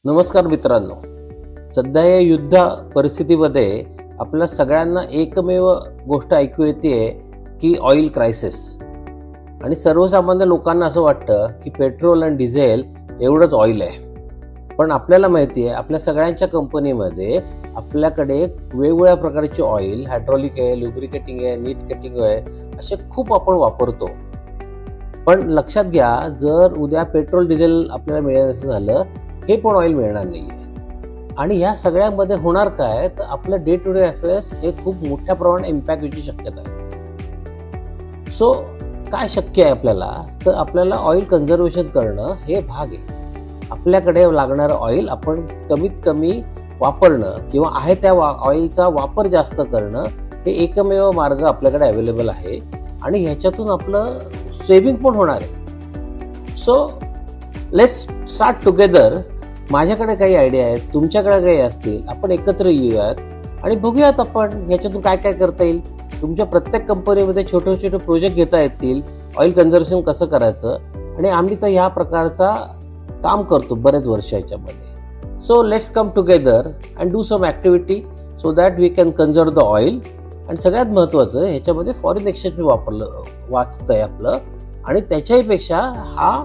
नमस्कार मित्रांनो, सध्या या युद्ध परिस्थितीमध्ये आपल्या सगळ्यांना एकमेव गोष्ट ऐकू येते की ऑइल क्रायसिस. आणि सर्वसामान्य लोकांना असं वाटतं की पेट्रोल आणि डिझेल एवढंच ऑइल आहे. पण आपल्याला माहिती आहे, आपल्या सगळ्यांच्या कंपनीमध्ये आपल्याकडे वेगवेगळ्या प्रकारचे ऑइल, हायड्रॉलिक आहे, लुब्रिकेटिंग आहे, नीट कटिंग आहे, असे खूप आपण वापरतो. पण लक्षात घ्या, जर उद्या पेट्रोल डिझेल आपल्याला मिळायचं झालं, हे पण ऑइल मिळणार नाहीये. आणि ह्या सगळ्यामध्ये होणार काय, तर आपलं डे टू डे अफेअर्स हे खूप मोठ्या प्रमाणात इम्पॅक्ट व्हायची शक्यता आहे. सो काय शक्य आहे आपल्याला, तर आपल्याला ऑइल कन्झर्वेशन करणं हे भाग आहे. आपल्याकडे लागणारं ऑइल आपण कमीत कमी वापरणं किंवा आहे त्या ऑइलचा वापर जास्त करणं हे एकमेव मार्ग आपल्याकडे अवेलेबल आहे. आणि ह्याच्यातून आपलं सेव्हिंग पण होणार आहे. So let's start together. माझ्याकडे काही आयडिया आहेत, तुमच्याकडे काही असतील, आपण एकत्र येऊयात आणि बघूयात आपण ह्याच्यातून काय काय करता येईल. तुमच्या प्रत्येक कंपनीमध्ये छोटे छोटे प्रोजेक्ट घेता येतील, ऑइल कन्झर्वेशन कसं करायचं. आणि आम्ही तर ह्या प्रकारचा काम करतो बरेच वर्ष याच्यामध्ये. So let's come together and do some activity so that we can conserve the oil. आणि सगळ्यात महत्त्वाचं, ह्याच्यामध्ये फॉरेन एक्सचेंज वाचतंय आपलं. आणि त्याच्याहीपेक्षा हा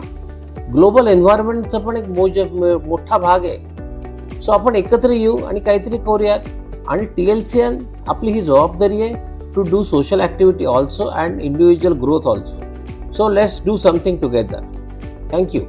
ग्लोबल एन्व्हायरमेंटचा पण एक मोठा भाग आहे. सो आपण एकत्र येऊ आणि काहीतरी करूयात. आणि TLCN आपली ही जबाबदारी आहे to do social activity also and individual growth also. So let's do something together. Thank you.